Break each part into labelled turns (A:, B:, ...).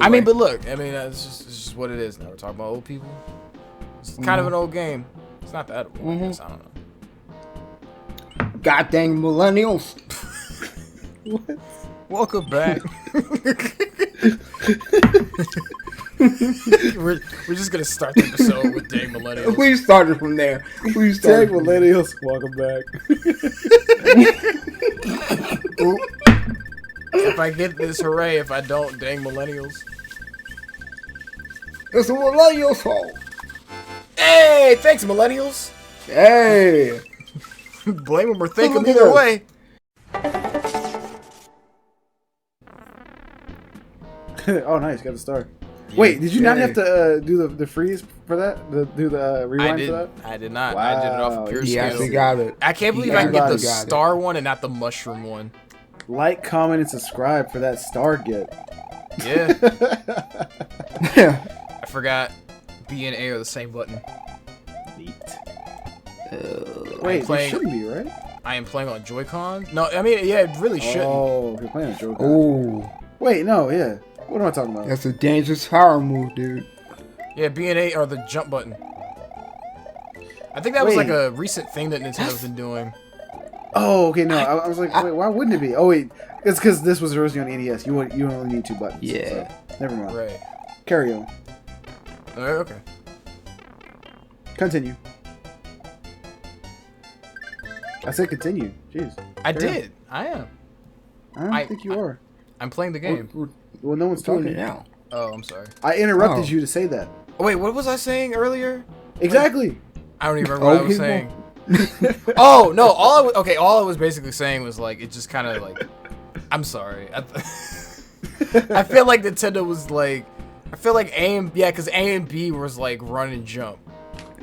A: I mean, but look, I mean, it's just what it is now. We're talking about old people. It's kind of an old game. It's not that old. I guess. I don't know.
B: God dang millennials.
A: What? Welcome back. we're just gonna start the episode with dang millennials.
B: We started from there.
C: Dang millennials, welcome back.
A: If I get this, hooray. If I don't, dang millennials.
B: It's a millennials' fault.
A: Hey, thanks millennials.
B: Hey.
A: Blame them or thank them either way.
C: Oh, nice, got the star. Wait, did you not have to do the freeze for that? Do the rewind for that?
A: I did not.
C: Wow.
A: I did it off of pure
B: He
A: skill.
B: actually got it.
A: I can't believe I can get the star one and not the mushroom one.
C: Like, comment, and subscribe for that star get.
A: Yeah. I forgot B and A are the same button.
C: Neat. Wait, it shouldn't be, right?
A: I am playing on Joy-Con? No, I mean, yeah, it really shouldn't.
C: Oh, you're playing on Joy-Con.
B: Oh.
C: Wait, no, yeah. What am I talking about?
B: That's a dangerous power move, dude.
A: Yeah, B and A are the jump button. I think that was like a recent thing that Nintendo's been doing.
C: Oh, okay, no. I was like, wait, why wouldn't it be? Oh, wait. It's because this was originally on NES. You only need 2 buttons.
B: Yeah.
C: So, never mind.
A: Right.
C: Carry on.
A: Okay.
C: Continue. I said continue. Jeez.
A: I did. I am.
C: I don't think you are.
A: I'm playing the game.
C: Well, no one's
B: Doing
C: talking
B: it now.
A: Oh, I'm sorry.
C: I interrupted you to say that.
A: Oh, wait, what was I saying earlier?
C: Exactly.
A: I don't even remember what I was saying. Oh, no. All I was basically saying was, like, it just kind of, like... I'm sorry. I feel like Nintendo was, like... I feel like because A and B was, like, run and jump.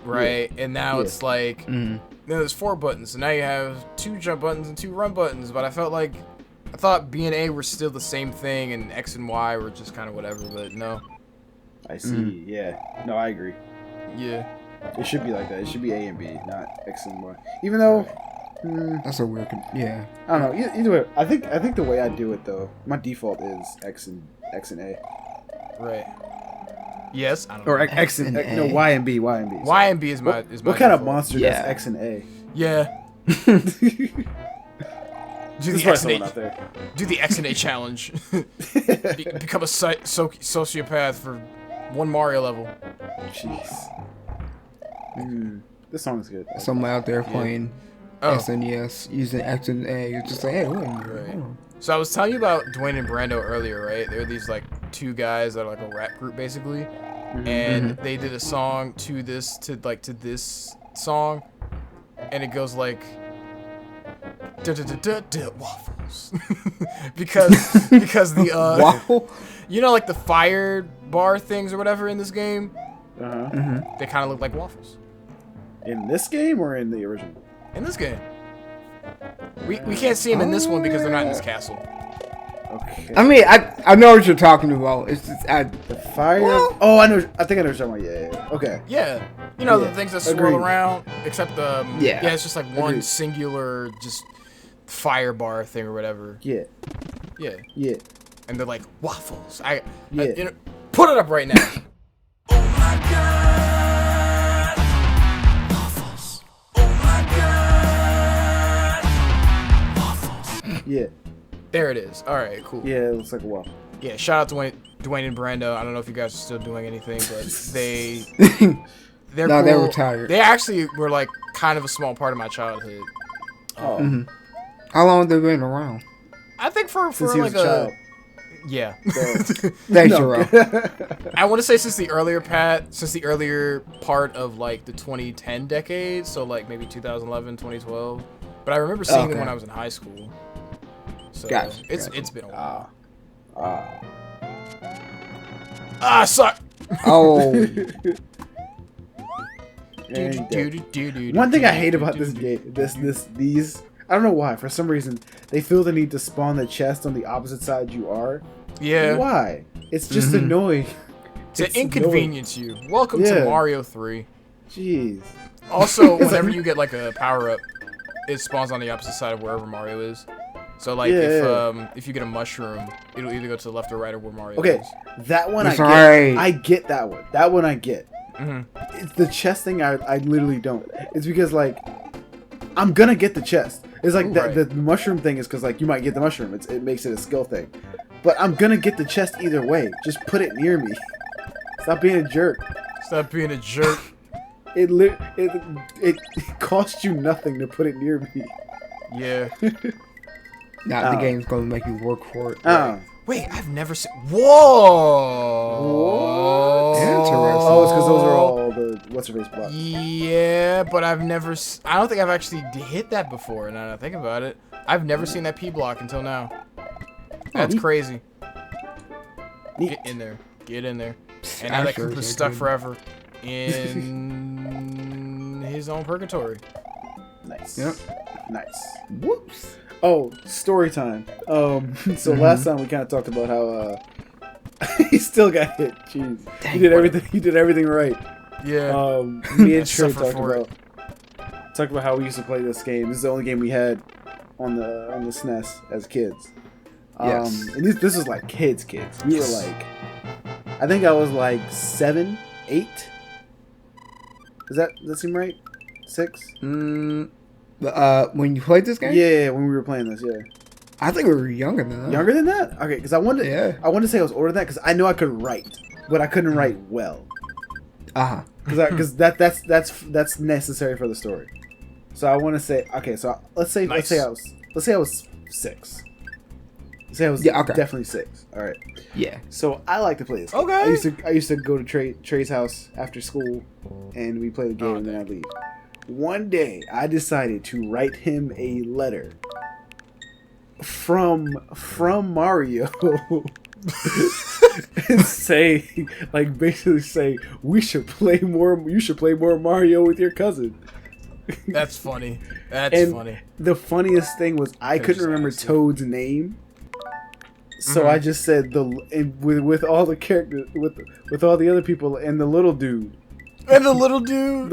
A: Right? Yeah. And now it's, like... Then there's 4 buttons. So now you have 2 jump buttons and 2 run buttons. But I thought B and A were still the same thing, and X and Y were just kind of whatever, but no.
C: I see, yeah. No, I agree.
A: Yeah.
C: It should be like that. It should be A and B, not X and Y. Even though...
B: That's a weird... Yeah.
C: I don't know. Either way, I think the way I do it, though, my default is X and A.
A: Right. Yes, I don't know.
C: Or X and A. No, Y and B.
A: Y and B is my
C: What kind
A: default.
C: of monster does X and A?
A: Yeah. Do the X and A challenge. Become a sociopath for 1 Mario level.
C: Jeez. This song is good.
B: Someone out there playing SNES using X and A. You're just like, hey, wait a minute.
A: Right. So I was telling you about Dwayne and Brando earlier, right? They're these like 2 guys that are like a rap group basically, and they did a song to this song, and it goes like. Waffles. because the
B: Waffle?
A: You know, like the fire bar things or whatever in this game, they kind of look like waffles.
C: In this game or in the original?
A: In this game. We can't see them in this one because they're not in this castle.
C: Okay.
B: I mean, I know what you're talking about. It's just
C: the fire. Well, oh, I know. I think I know what you're talking about. Yeah. Okay.
A: Yeah. You know the things that swirl around, except
B: yeah,
A: it's just like one singular just fire bar thing or whatever.
C: Yeah. And
A: they're like waffles. Put it up right now.
D: Oh my God. Waffles. Oh my God. Waffles.
C: Yeah.
A: There it is. All right, cool.
C: Yeah, it looks like a waffle.
A: Yeah, shout out to Dwayne and Brando. I don't know if you guys are still doing anything, but they're cool.
B: They retired.
A: They actually were like kind of a small part of my childhood.
C: Oh.
B: How long have they been around?
A: I think for
C: Since he
A: like
C: was a child.
A: Yeah.
B: Thanks, Jerome.
A: I want to say since the earlier part of like the 2010 decade, so like maybe 2011, 2012. But I remember seeing them when I was in high school. So
B: Gotcha.
A: It's been a while. Suck.
B: Oh.
C: One thing I hate about this game, these, I don't know why. For some reason, they feel the need to spawn the chest on the opposite side you are.
A: Yeah.
C: Why? It's just annoying.
A: To inconvenience you. Welcome to Mario 3.
C: Jeez.
A: Also, whenever you get like a power up, it spawns on the opposite side of wherever Mario is. So like if you get a mushroom, it'll either go to the left or right or where Mario
C: Okay,
A: is.
C: that one
B: That's
C: I get.
B: right.
C: I get that one. That one I get.
A: Mhm.
C: It's the chest thing. I literally don't. It's because like I'm gonna get the chest. It's like the mushroom thing is because like you might get the mushroom. It makes it a skill thing. But I'm gonna get the chest either way. Just put it near me. Stop being a jerk.
A: Stop being a jerk.
C: It costs you nothing to put it near me.
A: Yeah.
B: Nah, the game's gonna make you work for it.
A: Wait, I've never seen. Whoa.
B: Interesting.
C: Oh, it's because those are all the what's her face blocks.
A: Yeah, but I've never. I don't think I've actually hit that before. Now that I think about it, I've never seen that P block until now. That's crazy. Get in there. Get in there. And now that Koopa's stuck forever in his own purgatory.
C: Nice.
B: Yep.
C: Nice.
B: Whoops.
C: Oh, story time. So last time we kind of talked about how he still got hit. Jeez, he did everything. He did everything right.
A: Yeah.
C: Me and Trey talked about how we used to play this game. This is the only game we had on the SNES as kids.
B: Yes.
C: And this was like kids. We were like, I think I was like 7, 8. Does that seem right? 6?
B: When you played this game?
C: Yeah, when we were playing this, yeah.
B: I think we were younger than that.
C: Younger than that? Okay, because I wanted to say I was older than that because I know I could write, but I couldn't write well. Because that's necessary for the story. So I want to say so let's say I was 6. Say I was definitely 6. All right.
B: Yeah.
C: So I like to play this game.
A: Okay.
C: I used to go to Trey's house after school, and we play the game, and then I'd leave. One day, I decided to write him a letter from Mario, and basically say, you should play more Mario with your cousin.
A: That's funny. That's funny.
C: The funniest thing was I couldn't remember Toad's name. So I just said with all the characters, with all the other people, and the little dude.
A: And the little dude.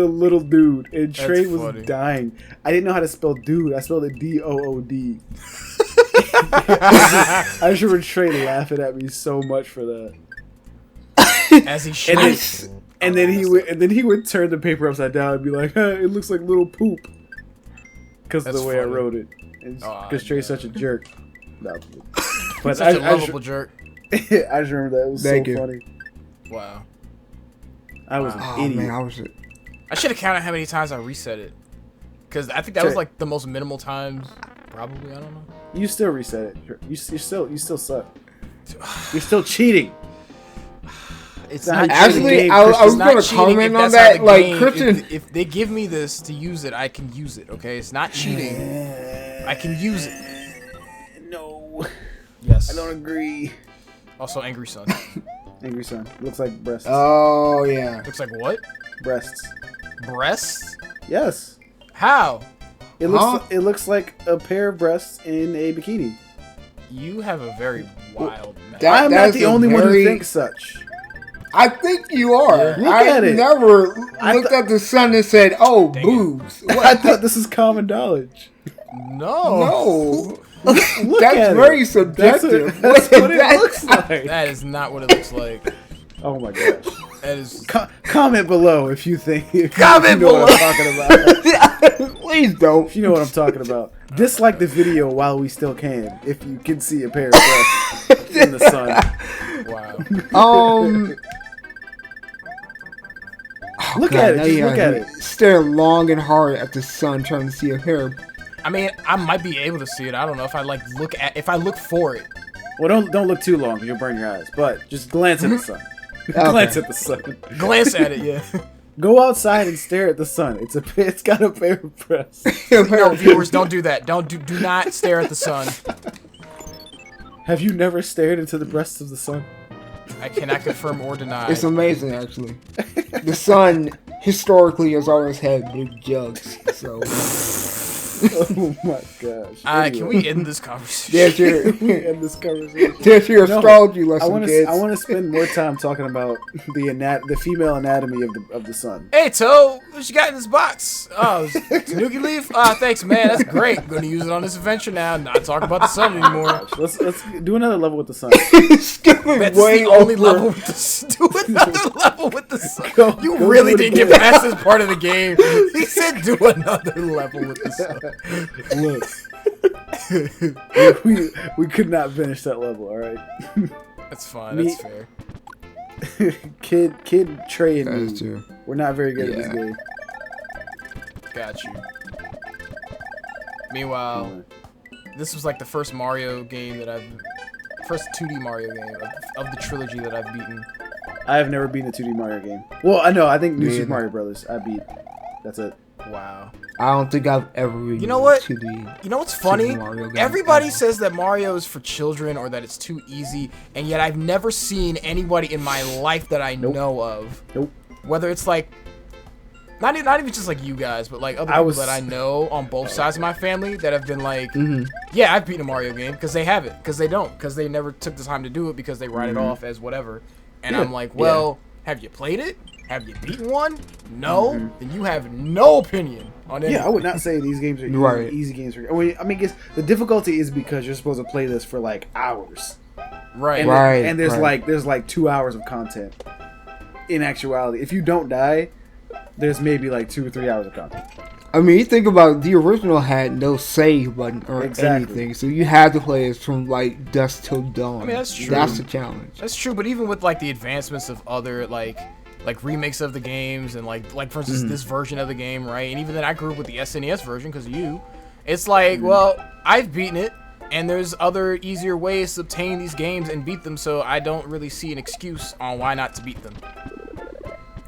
C: And Trey was dying. I didn't know how to spell dude. I spelled it D-O-O-D. I just remember Trey laughing at me so much for that.
A: As he should.
C: And then he would turn the paper upside down and be like, it looks like little poop. Because of the way I wrote it. Because Trey's such a jerk. No. But
A: such a lovable jerk.
C: I just remember that. It was so funny.
A: Wow.
C: I was an idiot.
B: Man,
A: I should have counted how many times I reset it. Because I think that was like the most minimal times. Probably, I don't know.
C: You still reset it. You still suck. You're still cheating.
A: It's not
B: actually. I was going to comment on that. Like Christian,
A: if they give me this to use it, I can use it. Okay, it's not cheating. I can use it.
C: No.
A: Yes.
C: I don't agree.
A: Also, Angry Son.
C: Angry Son. Looks like breasts.
B: Oh yeah.
A: Looks like what?
C: Breasts.
A: Breasts?
C: Yes.
A: How?
C: It looks like a pair of breasts in a bikini.
A: You have a very wild man.
C: I'm not the only one who thinks such.
B: I think you are.
C: Look at it.
B: Never looked at the sun and said, "Oh, boobs."
C: I thought this is common knowledge.
A: No.
C: Look
B: That's
C: at
B: very
C: it.
B: subjective.
C: That's what it looks like.
A: That is not what it looks like.
C: Oh my gosh.
A: That is.
C: Comment below if you think.
A: Comment
C: you know
A: below.
C: what I'm talking about.
B: Please don't.
C: If you know what I'm talking about. Dislike the video while we still can. If you can see a pair of breasts in the sun.
A: Wow.
C: Look at it. Just look at it.
B: Stare long and hard at the sun, trying to see a hair.
A: I mean, I might be able to see it. I don't know if I if I look for it.
C: Well, don't look too long because you'll burn your eyes. But just glance at the sun. Glance at the sun.
A: Glance at it, yeah.
C: Go outside and stare at the sun. It's got a pair of breasts.
A: No, viewers, don't do that. Do not stare at the sun.
C: Have you never stared into the breasts of the sun?
A: I cannot confirm or deny.
B: It's amazing, actually. The sun historically has always had big jugs, so.
C: Oh my gosh.
A: Can we end this conversation?
B: There's your,
C: end this conversation?
B: there's your
C: No,
B: astrology lesson, kids.
C: I want to spend more time talking about the female anatomy of the sun.
A: Hey, Toe, what you got in this box? Oh, Tanuki leaf? Thanks, man. That's great. I'm going to use it on this adventure now. Not talking about the sun anymore.
C: Let's do another level with the sun.
B: Skipping
A: That's
B: way
A: the only
B: over.
A: level with the sun. Do another level with the sun. You
C: go
A: really
C: do it
A: didn't
C: again.
A: get past this part of the game. He said do another level with the sun.
C: Look, we could not finish that level. All right.
A: That's fine. That's fair.
C: Kid Trey and
B: That
C: me.
B: is true.
C: We're not very good at
B: Yeah.
C: this game.
A: Got you. Meanwhile, this was like the first Mario game that first 2D Mario game of the trilogy that I've beaten.
C: I have never beaten a 2D Mario game. Well, I know. I think New
B: Me
C: Super
B: either.
C: Mario Brothers. I beat. That's it.
A: Wow.
B: I don't think I've ever really
A: You know what?
B: 2D.
A: You know what's funny?
B: Super Mario game.
A: Everybody says that Mario is for children or that it's too easy, and yet I've never seen anybody in my life that I know of.
C: Nope.
A: Whether it's like not even just like you guys, but like other people that I know on both sides of my family that have been like, yeah, I've beaten a Mario game because they have it, because they don't, because they never took the time to do it because they write it off as whatever. And I'm like, well, have you played it? Have you beaten one? No? Then you have no opinion on it.
C: Yeah, I would not say these games are
B: Right.
C: easy games. I mean, the difficulty is because you're supposed to play this for like hours.
A: Right.
C: And,
B: Right,
C: and there's
B: right.
C: like 2 hours of content. In actuality, if you don't die, there's maybe like 2 or 3 hours of content.
B: I mean, you think about it, the original had no save button or
C: Exactly.
B: anything, so you had to play it from like dusk till dawn.
A: I mean, that's true.
B: That's the challenge.
A: That's true, but even with like the advancements of other like remakes of the games and like for instance this version of the game, right? And even then I grew up with the SNES version because of you. It's like, well, I've beaten it, and there's other easier ways to obtain these games and beat them, so I don't really see an excuse on why not to beat them.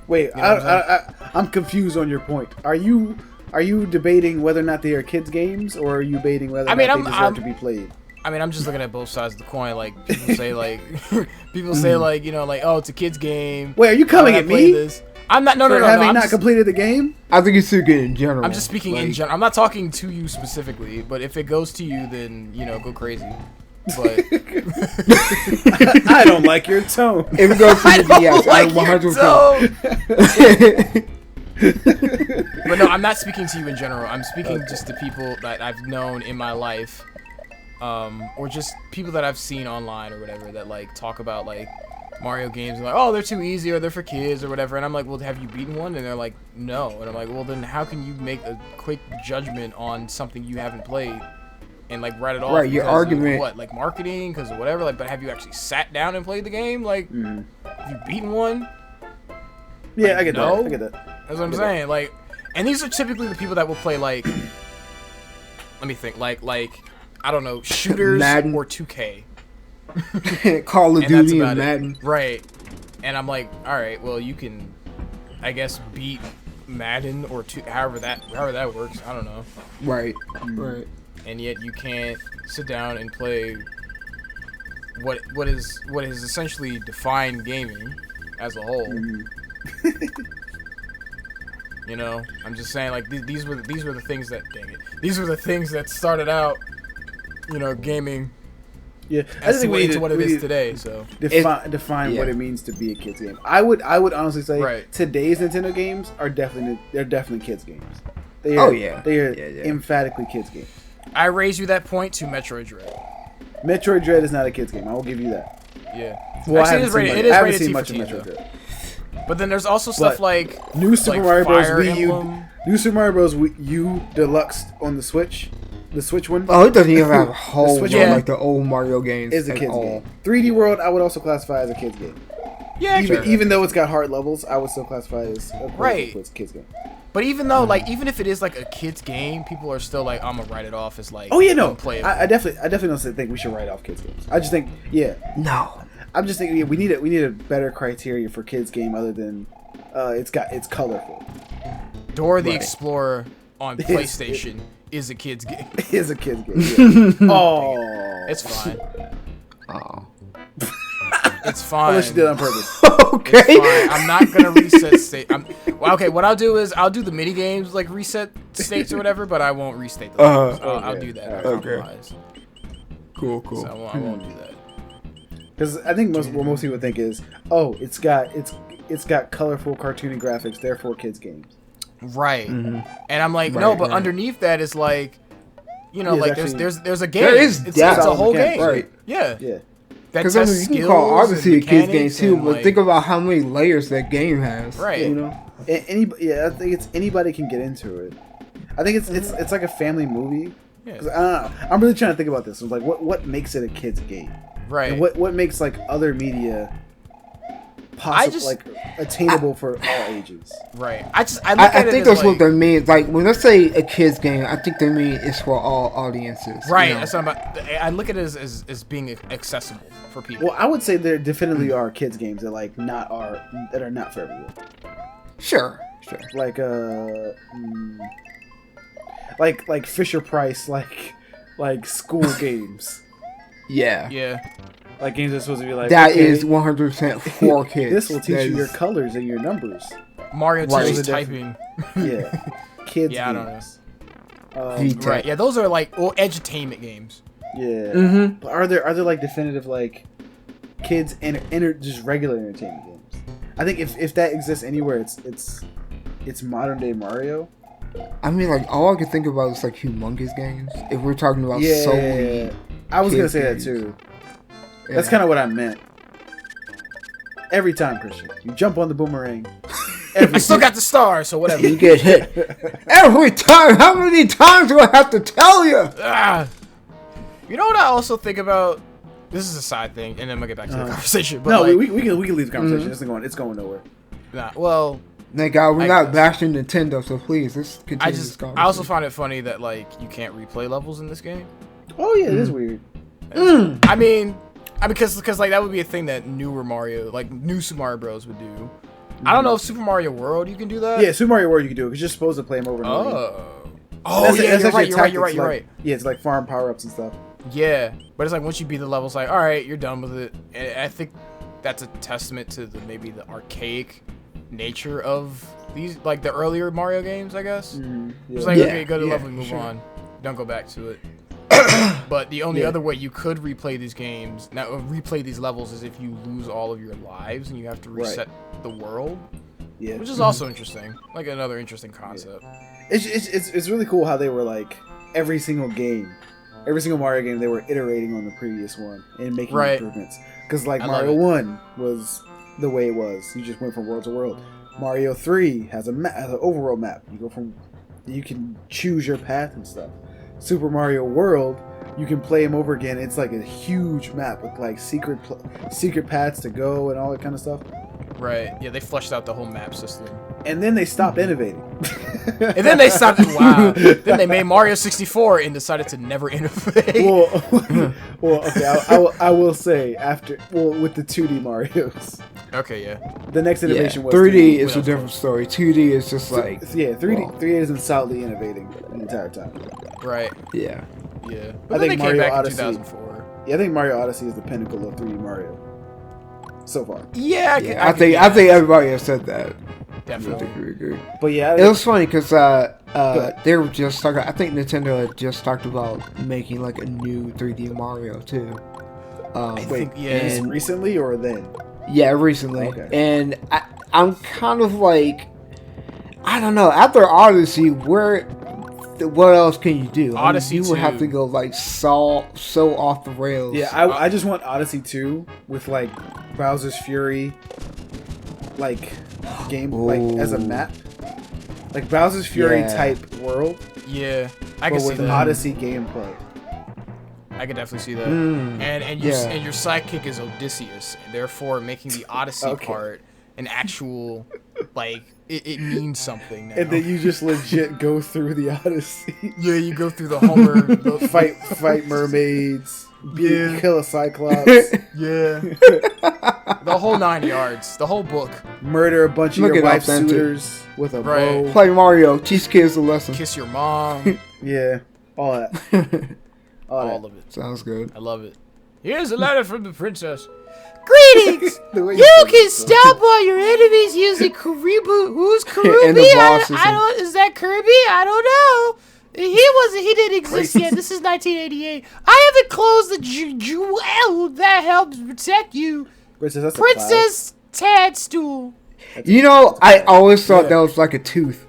C: Wait,
A: You know what I'm
C: I'm confused on your point. Are you debating whether or not they are kids' games, or are you debating whether or not they deserve to be played?
A: I mean, I'm just looking at both sides of the coin. Like people say, like like you know, like oh, it's a kid's game.
C: Wait, are you coming
A: Why
C: at
A: would I play
C: me?
A: this? I'm not. No,
C: For
A: no, no.
C: having
A: I'm
C: not
A: just,
C: completed the game?
B: I think it's too good in general.
A: I'm just speaking in general. I'm not talking to you specifically, but if it goes to you, then you know, go crazy. But
C: I don't like your tone.
B: If it goes to
A: I
B: the
A: don't
B: DS,
A: like
B: I'm 100%.
A: your tone. But no, I'm not speaking to you in general. I'm speaking just to people that I've known in my life, or just people that I've seen online or whatever that like talk about like Mario games and like, oh, they're too easy or they're for kids or whatever. And I'm like, well, have you beaten one? And they're like, no. And I'm like, well, then how can you make a quick judgment on something you haven't played and like write it off?
B: Right, your
A: because of
B: argument-
A: what, like marketing, because of whatever. Like, but have you actually sat down and played the game? Like, have you beaten one?
C: Yeah,
A: Like,
C: I get
A: no?
C: that. I get that.
A: That's what I'm saying. Like, and these are typically the people that will play like, let me think, like I don't know, shooters
B: Madden.
A: or 2K.
B: Call of
A: And that's
B: Duty
A: about
B: and
A: it.
B: Madden.
A: Right. And I'm like, all right, well, you can, I guess, beat Madden or however that works. I don't know.
B: Right. Right.
A: And yet you can't sit down and play what is essentially defined gaming as a whole. You know, I'm just saying, like these were the things that, dang it, these were the things that started out, you know, gaming.
C: Yeah, I
A: As
C: think we
A: way
C: need
A: to what it is today. So
C: define
B: yeah.
C: what it means to be a kid's game. I would honestly say
A: Right.
C: today's Nintendo games are definitely kids games. They are,
B: Oh, yeah.
C: they are
B: Yeah, yeah.
C: emphatically kids games.
A: I raise you that point to Metroid Dread.
C: Metroid Dread is not a kid's game. I will give you that.
A: Yeah.
C: Well,
A: Actually, it is rated,
C: I haven't
A: rated
C: seen
A: T for
C: much of
A: teens,
C: Metroid
A: though.
C: Dread.
A: But then there's also stuff
C: But
A: like
C: New Super
A: like
C: Mario Bros.
A: Fire
C: Wii U,
A: Emblem.
C: New Super Mario Bros. Wii U Deluxe on the Switch one
B: Oh, it doesn't even have a whole
C: Switch
A: one?
B: like the old Mario games
C: is a
B: at
C: kid's
B: all.
C: game. 3D World I would also classify as a kid's game.
A: Yeah,
C: Even,
A: sure.
C: even though it's got hard levels, I would still classify it as a
A: Right.
C: kid's game.
A: But even though, like, even if it is like a kid's game, people are still like, I'm gonna write it off as like,
C: Oh yeah, no,
A: unplayable.
C: I definitely don't think we should write off kids games. I just think, yeah,
B: No.
C: I'm just thinking we need a better criteria for kids game other than it's colorful.
A: Dora the
C: Right.
A: Explorer on PlayStation is a kid's game.
C: It is a kids game. Yeah. Oh,
A: It's fine.
B: Oh.
A: It's fine.
C: Unless you did it on purpose.
B: Okay.
A: It's fine. I'm not gonna reset state. Okay, what I'll do is I'll do the mini games like reset states or whatever, but I won't restate the levels. I'll do that. I'll compromise.
B: Cool.
A: So I won't do that.
C: Because I think what most people think is, oh, it's got colorful cartoony graphics, therefore kids games.
A: Right. And I'm like, no, but underneath that is like, you know, like
C: actually,
A: there's a game.
B: There is
A: it's a whole game.
B: right?
A: Yeah.
C: Yeah.
A: That
B: Because I mean, you can call Odyssey a kids game too, but think about how many layers that game has.
A: Right.
B: You know.
C: I think it's anybody can get into it. I think it's like a family movie.
A: Yeah.
C: 'Cause I don't know. I'm really trying to think about this. It's like what makes it a kids game?
A: Right.
C: And what makes like other media possible, like attainable for all ages?
A: Right.
B: I
A: think
B: think that's what they mean. Like when they say a kids game, I think they mean it's for all audiences.
A: Right.
B: You know?
A: That's what I look at it as being accessible for people.
C: Well, I would say there definitely are kids games that that are not for everyone.
B: Sure.
C: Like Fisher Price, like school games.
B: Yeah.
A: Yeah.
C: Like games are supposed to be like
B: That is 100% for kids.
C: This will teach you your colors and your numbers.
A: Mario
B: Right.
A: teaches typing.
C: Yeah, kids.
A: Yeah,
C: games.
A: I don't know. Right. Yeah, those are like edutainment games.
C: Yeah.
B: Mm-hmm.
C: But are there like definitive like kids and just regular entertainment games? I think if that exists anywhere, it's modern day Mario.
B: I mean, like all I can think about is like humongous games. If we're talking about solely,
C: I was gonna
B: kids
C: say
B: games.
C: that too.
B: Yeah.
C: That's kind of what I meant. Every time, Christian, you jump on the boomerang.
A: I still got the star, so whatever.
B: You get hit every time. How many times do I have to tell you?
A: You know what I also think about? This is a side thing, and then I'm gonna get back to the conversation. But
C: No,
A: like,
C: we can leave the conversation. It's going nowhere.
A: nah, well,
B: Thank God we're
A: I
B: not
A: guess.
B: bashing Nintendo, so please let's continue this conversation.
A: I also find it funny that like you can't replay levels in this game.
C: Oh yeah, it is weird.
A: I mean, because like that would be a thing that newer Mario, like new Super Mario Bros. Would do. I don't know if Super Mario World you can do that.
C: Yeah, Super Mario World you can do it because you're supposed to play them over and over.
A: Oh, yeah, you're right. You're
C: like,
A: right.
C: Yeah, it's like farm power ups and stuff.
A: Yeah, but it's like once you beat the level, it's like all right, you're done with it. And I think that's a testament to maybe the archaic nature of these, like the earlier Mario games, I guess.
C: Yeah.
A: It's like okay, go to the
B: yeah,
A: level, move on, don't go back to it. But the only other way you could replay these games, now replay these levels, is if you lose all of your lives and you have to reset the world.
C: Yeah,
A: Which is also interesting, like another interesting concept.
C: It's really cool how they were like every single Mario game they were iterating on the previous one and making improvements. Because like Mario 1 was the way it was, you just went from world to world. Mario 3 has an overworld map. You can choose your path and stuff. Super Mario World, you can play them over again. It's like a huge map with like secret paths to go and all that kind of stuff.
A: Right. Yeah, they fleshed out the whole map system.
C: And then they stopped innovating.
A: And then they stopped. Wow. Then they made Mario 64 and decided to never innovate.
C: Well, okay. I will say with the 2D Mario's.
A: Okay, yeah.
C: The next innovation was
B: 3D is a different story. 2D is just like
C: 3D isn't solidly innovating the entire time.
A: Right.
B: Yeah.
A: Yeah.
C: I
A: But then
C: think
A: they came
C: Mario
A: back
C: Odyssey.
A: in 2004.
C: Yeah, I think Mario Odyssey is the pinnacle of 3D Mario so far.
A: Yeah,
B: I think everybody has said that. I
A: definitely.
B: think we agree.
C: But yeah,
B: It was funny because they were just talking. I think Nintendo had just talked about making like a new 3D Mario too.
C: recently or then?
B: Yeah, recently.
C: Okay.
B: And I'm kind of like, I don't know. After Odyssey, what else can you do?
A: Odyssey
B: you would
A: 2.
B: have to go like so off the rails.
C: Yeah, I just want Odyssey 2 with like Bowser's Fury, like game, like as a map, like Bowser's Fury type world.
A: Yeah, I
C: but
A: can see
C: with
A: that.
C: Odyssey gameplay.
A: I could definitely see that. And your sidekick is Odysseus, and therefore making the Odyssey part an actual like it means something now.
C: And then you just legit go through the Odyssey.
A: Yeah, you go through the Homer
C: fight mermaids. Kill a Cyclops.
A: Yeah. The whole 9 yards. The whole book.
C: Murder a bunch of your wife's suitors with a bow.
B: Play Mario. Teach kids a lesson.
A: Kiss your mom.
C: Yeah. All that.
A: All of it.
B: Sounds good.
A: I love it. Here's a letter from the princess. Greetings!
C: The way
A: You
C: said
A: can
C: it, so-
A: stop all your enemies using Karibu. Who's Kirby?
B: And the boss
A: I don't. Is that Kirby? I don't know. He didn't exist yet. This is 1988. I haven't closed the jewel that helps protect you.
C: Princess, that's a
A: Princess Tadstool.
B: You know, I always thought that was like a tooth.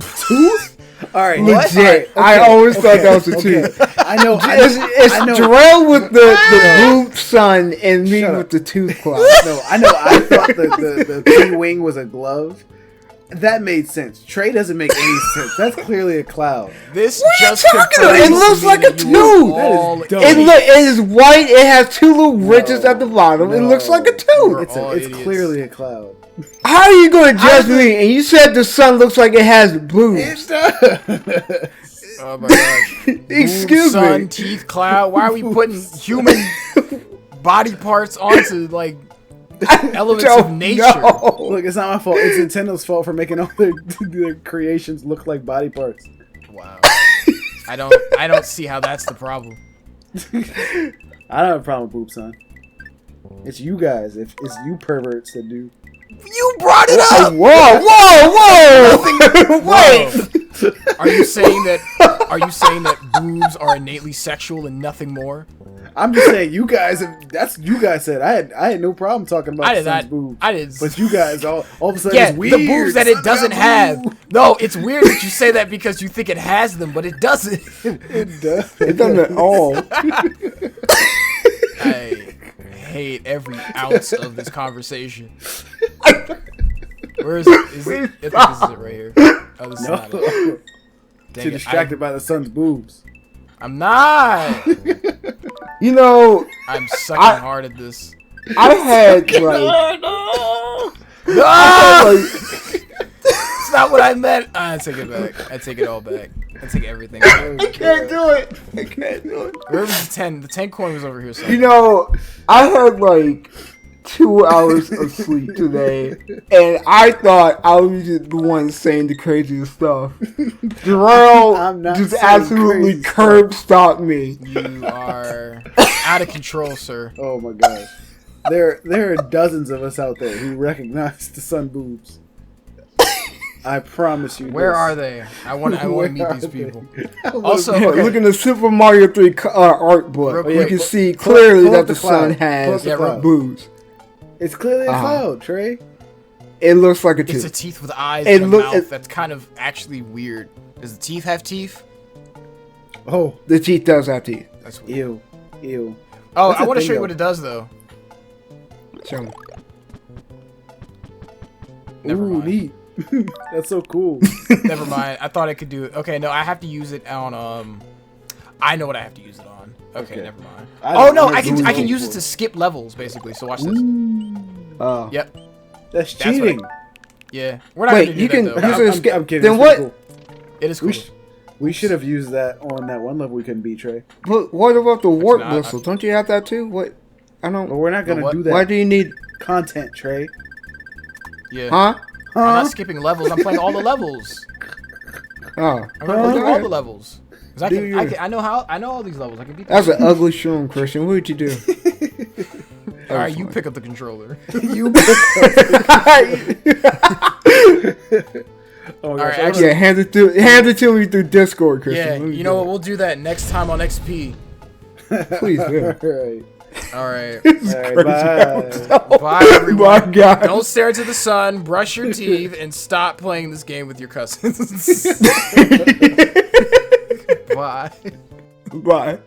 C: cloud. Tooth? All right, what?
B: Legit.
C: All right,
B: I always thought that was a
C: okay.
B: tooth.
C: I know.
B: It's
C: I know.
B: Jarrell with the boob sun and me
C: Shut
B: with
C: up.
B: the tooth cloud.
C: No, I know. I thought the pea wing was a glove. That made sense. Trey doesn't make any sense. That's clearly a cloud.
A: This
B: What are you
A: just
B: talking about? It
A: confirms
B: looks
A: to
B: like
A: me
B: a
A: that you were
B: tooth.
A: all
C: That is dumb.
A: idiots.
B: It is white. It has two little ridges at the bottom. It looks like a
A: We're
B: tooth.
C: It's
A: all
C: it's
A: idiots.
C: clearly a cloud.
B: How are you going to judge me? And you said the sun looks like it has boobs.
A: Oh my gosh.
B: Excuse
A: Sun,
B: me.
A: teeth, cloud. Why are we putting human body parts onto like elements of
B: Don't
A: nature?
B: know.
C: Look, it's not my fault. It's Nintendo's fault for making all their creations look like body parts.
A: Wow. I don't see how that's the problem.
C: I don't have a problem with Boob, son. It's you guys. It's you perverts that do.
A: You brought it
B: Whoa,
A: up.
B: whoa, whoa! Wait.
A: Are you saying that boobs are innately sexual and nothing more?
C: I'm just saying, you guys. That's you guys said. I had no problem talking about
A: I did
C: the son's
A: not.
C: boobs.
A: I did.
C: But you guys all of a sudden,
A: Yeah,
C: it's weird.
A: the boobs that it doesn't have. No, it's weird that you say that because you think it has them, but it doesn't.
C: It does.
B: It doesn't at all.
A: I hate every ounce of this conversation. Where is it? Is it? I think this is it right here. Oh, this is not it.
C: No.
A: Dang
C: You're
A: it.
C: distracted by the son's boobs.
A: I'm not.
B: You know,
A: I'm sucking hard at this.
B: I had like,
A: No!
B: like
A: It's not what I meant. I take it back. I take it all back. I take everything back.
B: I can't do it. I can't do it.
A: Where was the 10? The 10 coin was over here
B: You
A: somewhere.
B: know, I had like 2 hours of sleep today, and I thought I was just the one saying the craziest stuff.
C: I'm
B: Jarrell
C: not
B: just
C: saying
B: absolutely
C: crazy
B: curb stomped me.
A: You are out of control, sir.
C: Oh my gosh. There are dozens of us out there who recognize the sun boobs. I promise you.
A: Where
C: this.
A: are they? I want to
C: Where
A: meet
C: are
A: these
C: they?
A: people.
C: Look,
A: Also,
B: Yeah,
A: okay.
B: look in the Super Mario 3 art book.
A: Real
B: You
A: quick,
B: can
C: pull-
B: see
C: pull
B: clearly
C: up
B: that
C: the
B: the sun
C: cloud. Pull up
B: has
C: the cloud.
B: boobs.
C: it's clearly a
B: Uh-huh.
C: cloud, Trey.
B: It looks like a
A: It's a
B: tooth.
A: teeth with eyes
B: It
A: and a
B: look-
A: mouth.
B: it-
A: That's kind of actually weird. Does the teeth have teeth?
C: Oh,
B: The teeth does have teeth.
A: That's weird.
C: ew.
A: Oh,
C: That's
A: I
C: a
A: want to
C: thing,
A: show you
C: though.
A: what it does, though.
B: Show me.
A: Never
C: Ooh,
A: mind.
C: neat. That's so cool.
A: Never mind. I thought I could do it. Okay, no, I have to use it on, I know what I have to use it on. Okay,
C: Okay.
A: never mind.
C: I
A: Oh,
C: don't
A: no,
C: know
A: I can
C: what
A: use
C: it's
A: it to skip levels, basically. So watch this.
B: Oh.
A: Yep.
C: That's
A: That's what I-
C: cheating.
A: Yeah. We're not
B: Wait,
A: going to do
B: you
A: that,
B: can
A: though.
B: use
C: I'm-
B: it to
C: I'm-
B: skip.
C: I'm kidding.
B: Then
C: It's
B: what?
C: pretty cool.
A: It is cool.
C: We should have used that on that one level we couldn't beat, Trey.
B: But what about the warp
A: not-
B: whistle? Don't you have that too? What? I
C: But
B: don't.
C: we're not gonna
A: what?
C: do that.
B: Why do you need?
C: Content, Trey.
A: Yeah.
B: Huh?
A: I'm
C: Huh?
A: not skipping levels. I'm playing all the levels.
B: Oh,
A: I'm going to play through all
B: Alright.
A: the levels. 'Cause
B: Do you?
A: I know all these levels. I can beat them.
B: That's an ugly shroom, Christian. What did you do?
A: All right, you pick up the controller.
C: You. Oh my
A: Alright,
C: gosh,
A: actually-
B: Yeah, hand it to me through Discord, Christian.
A: Yeah,
B: Let me
A: you know
B: do
A: what? We'll do that next time on XP.
B: it. Please do.
C: Alright.
A: All right.
C: Alright, bye.
A: Bye, everyone.
B: My God.
A: Don't stare into the sun, brush your teeth, and stop playing this game with your cousins. Bye.
B: Bye.